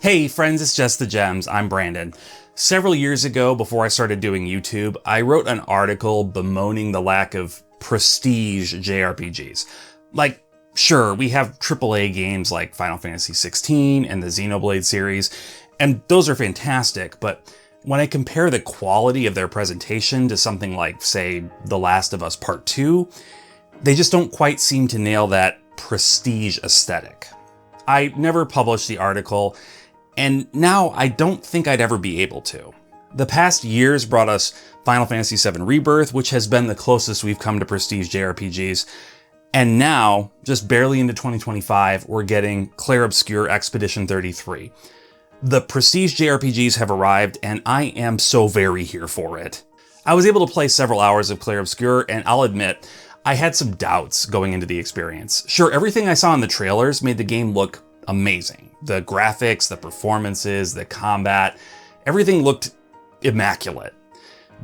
Hey friends, it's Just the Gems. I'm Brandon. Several years ago, before I started doing YouTube, I wrote an article bemoaning the lack of prestige JRPGs. Like, sure, we have AAA games like Final Fantasy XVI and the Xenoblade series, and those are fantastic, but when I compare the quality of their presentation to something like, say, The Last of Us Part 2, they just don't quite seem to nail that prestige aesthetic. I never published the article, and now I don't think I'd ever be able to. The past years brought us Final Fantasy VII Rebirth, which has been the closest we've come to prestige JRPGs, and now, just barely into 2025, we're getting Clair Obscur Expedition 33. The prestige JRPGs have arrived, and I am so very here for it. I was able to play several hours of Clair Obscur, and I'll admit, I had some doubts going into the experience. Sure, everything I saw in the trailers made the game look amazing. The graphics, the performances, the combat, everything looked immaculate.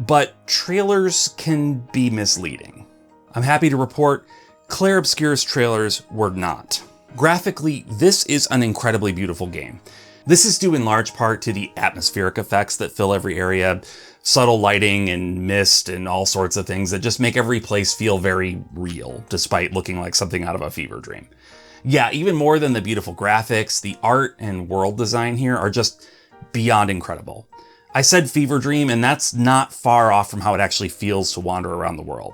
But trailers can be misleading. I'm happy to report Clair Obscur's trailers were not. Graphically, this is an incredibly beautiful game. This is due in large part to the atmospheric effects that fill every area, subtle lighting and mist and all sorts of things that just make every place feel very real, despite looking like something out of a fever dream. Yeah, even more than the beautiful graphics, the art and world design here are just beyond incredible. I said fever dream, and that's not far off from how it actually feels to wander around the world.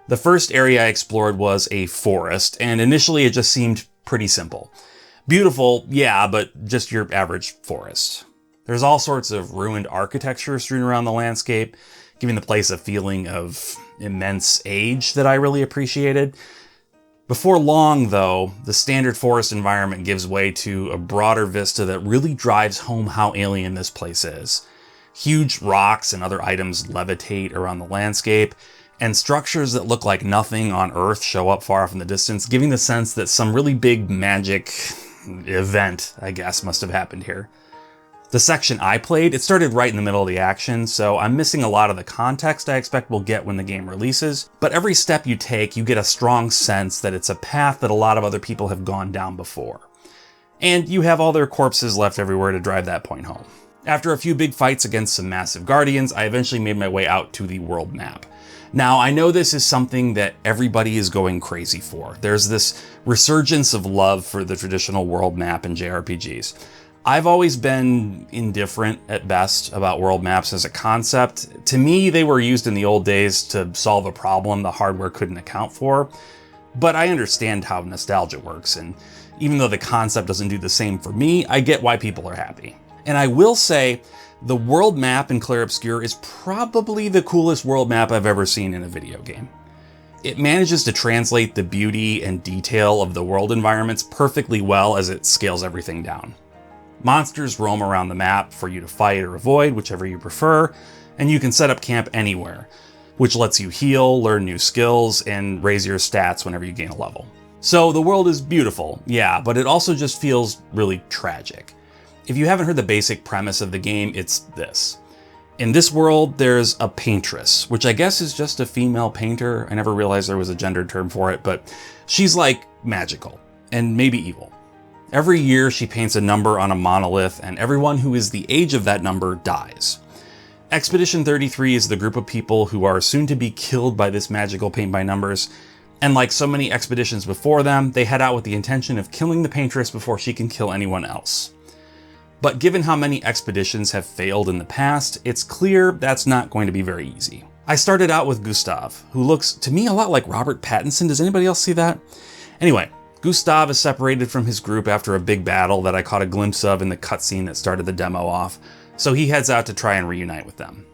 The first area I explored was a forest, and initially it just seemed pretty simple. Beautiful, yeah, but just your average forest. There's all sorts of ruined architecture strewn around the landscape, giving the place a feeling of immense age that I really appreciated. Before long, though, the standard forest environment gives way to a broader vista that really drives home how alien this place is. Huge rocks and other items levitate around the landscape, and structures that look like nothing on Earth show up far off in the distance, giving the sense that some really big magic event, I guess, must have happened here. The section I played, it started right in the middle of the action, so I'm missing a lot of the context I expect we'll get when the game releases, but every step you take, you get a strong sense that it's a path that a lot of other people have gone down before. And you have all their corpses left everywhere to drive that point home. After a few big fights against some massive guardians, I eventually made my way out to the world map. Now, I know this is something that everybody is going crazy for. There's this resurgence of love for the traditional world map in JRPGs. I've always been indifferent at best about world maps as a concept. To me, they were used in the old days to solve a problem the hardware couldn't account for. But I understand how nostalgia works, and even though the concept doesn't do the same for me, I get why people are happy. And I will say, the world map in Clair Obscur is probably the coolest world map I've ever seen in a video game. It manages to translate the beauty and detail of the world environments perfectly well as it scales everything down. Monsters roam around the map for you to fight or avoid, whichever you prefer, and you can set up camp anywhere, which lets you heal, learn new skills, and raise your stats whenever you gain a level. So the world is beautiful, yeah, but it also just feels really tragic. If you haven't heard the basic premise of the game, it's this. In this world, there's a paintress, which I guess is just a female painter. I never realized there was a gendered term for it, but she's like magical, and maybe evil. Every year she paints a number on a monolith, and everyone who is the age of that number dies. Expedition 33 is the group of people who are soon to be killed by this magical paint by numbers, and like so many expeditions before them, they head out with the intention of killing the paintress before she can kill anyone else. But given how many expeditions have failed in the past, it's clear that's not going to be very easy. I started out with Gustav, who looks to me a lot like Robert Pattinson. Does anybody else see that? Anyway, Gustav is separated from his group after a big battle that I caught a glimpse of in the cutscene that started the demo off, so he heads out to try and reunite with them.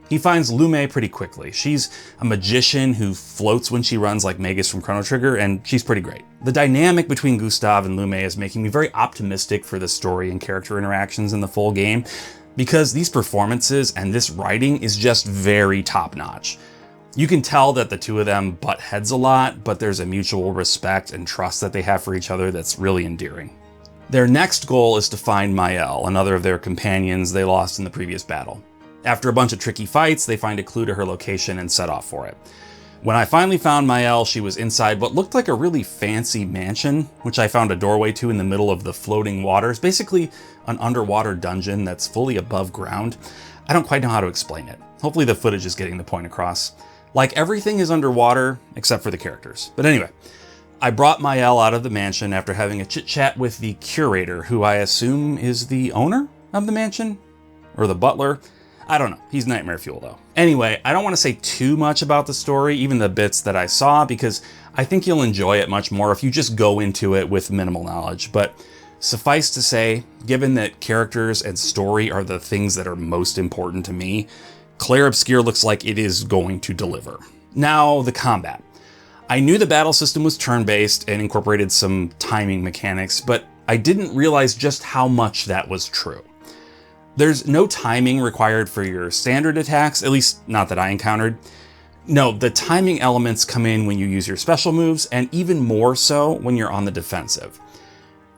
He finds Lume pretty quickly. She's a magician who floats when she runs like Magus from Chrono Trigger, and she's pretty great. The dynamic between Gustav and Lume is making me very optimistic for the story and character interactions in the full game, because these performances and this writing is just very top-notch. You can tell that the two of them butt heads a lot, but there's a mutual respect and trust that they have for each other that's really endearing. Their next goal is to find Mael, another of their companions they lost in the previous battle. After a bunch of tricky fights, they find a clue to her location and set off for it. When I finally found Mael, she was inside what looked like a really fancy mansion, which I found a doorway to in the middle of the floating waters, basically an underwater dungeon that's fully above ground. I don't quite know how to explain it. Hopefully the footage is getting the point across. Like, everything is underwater except for the characters. But anyway, I brought Mael out of the mansion after having a chit-chat with the curator, who I assume is the owner of the mansion? Or the butler? I don't know. He's nightmare fuel though. Anyway, I don't want to say too much about the story, even the bits that I saw, because I think you'll enjoy it much more if you just go into it with minimal knowledge. But suffice to say, given that characters and story are the things that are most important to me, Clair Obscur looks like it is going to deliver. Now, the combat. I knew the battle system was turn-based and incorporated some timing mechanics, but I didn't realize just how much that was true. There's no timing required for your standard attacks, at least not that I encountered. No, the timing elements come in when you use your special moves, and even more so when you're on the defensive.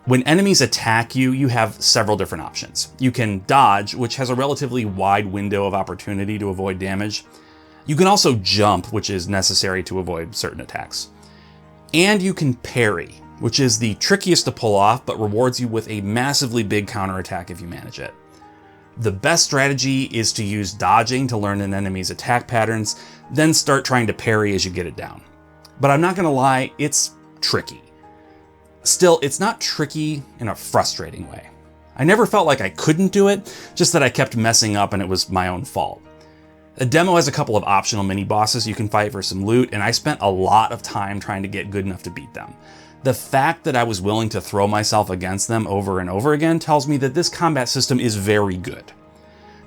When enemies attack you, you have several different options. You can dodge, which has a relatively wide window of opportunity to avoid damage. You can also jump, which is necessary to avoid certain attacks. And you can parry, which is the trickiest to pull off, but rewards you with a massively big counterattack if you manage it. The best strategy is to use dodging to learn an enemy's attack patterns, then start trying to parry as you get it down. But I'm not gonna lie, it's tricky. Still, it's not tricky in a frustrating way. I never felt like I couldn't do it, just that I kept messing up and it was my own fault. The demo has a couple of optional mini-bosses you can fight for some loot, and I spent a lot of time trying to get good enough to beat them. The fact that I was willing to throw myself against them over and over again tells me that this combat system is very good.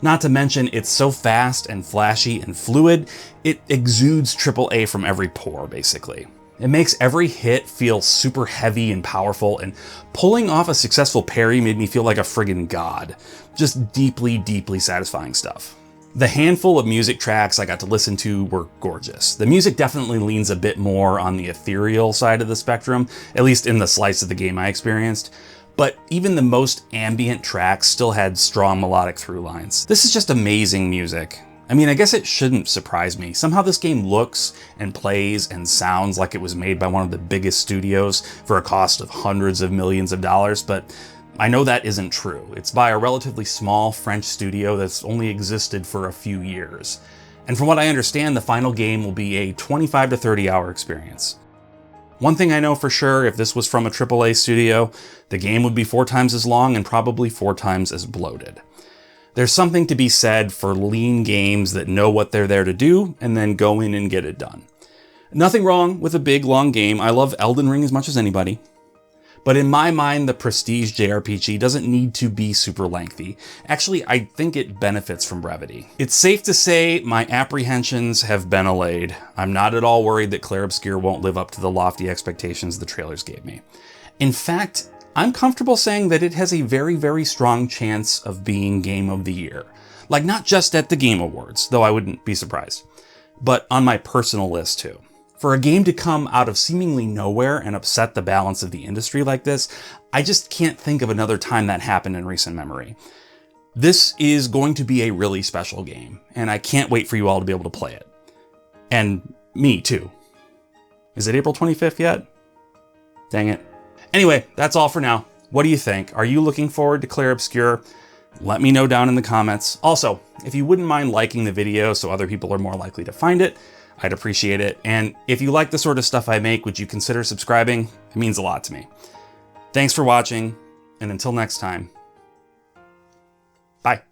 Not to mention, it's so fast and flashy and fluid, it exudes AAA from every pore, basically. It makes every hit feel super heavy and powerful, and pulling off a successful parry made me feel like a friggin' god. Just deeply, deeply satisfying stuff. The handful of music tracks I got to listen to were gorgeous. The music definitely leans a bit more on the ethereal side of the spectrum, at least in the slice of the game I experienced. But even the most ambient tracks still had strong melodic through lines. This is just amazing music. I mean, I guess it shouldn't surprise me. Somehow this game looks and plays and sounds like it was made by one of the biggest studios for a cost of hundreds of millions of dollars, but I know that isn't true. It's by a relatively small French studio that's only existed for a few years. And from what I understand, the final game will be a 25 to 30 hour experience. One thing I know for sure, if this was from a AAA studio, the game would be 4 times as long and probably 4 times as bloated. There's something to be said for lean games that know what they're there to do and then go in and get it done. Nothing wrong with a big, long game. I love Elden Ring as much as anybody. But in my mind, the prestige JRPG doesn't need to be super lengthy. Actually, I think it benefits from brevity. It's safe to say my apprehensions have been allayed. I'm not at all worried that Clair Obscur won't live up to the lofty expectations the trailers gave me. In fact, I'm comfortable saying that it has a very, very strong chance of being Game of the Year. Like, not just at the Game Awards, though I wouldn't be surprised, but on my personal list too. For a game to come out of seemingly nowhere and upset the balance of the industry like this, I just can't think of another time that happened in recent memory. This is going to be a really special game, and I can't wait for you all to be able to play it. And me too. Is it April 25th yet? Dang it. Anyway, that's all for now. What do you think? Are you looking forward to Clair Obscur? Let me know down in the comments. Also, if you wouldn't mind liking the video so other people are more likely to find it, I'd appreciate it. And if you like the sort of stuff I make, would you consider subscribing? It means a lot to me. Thanks for watching, and until next time, bye.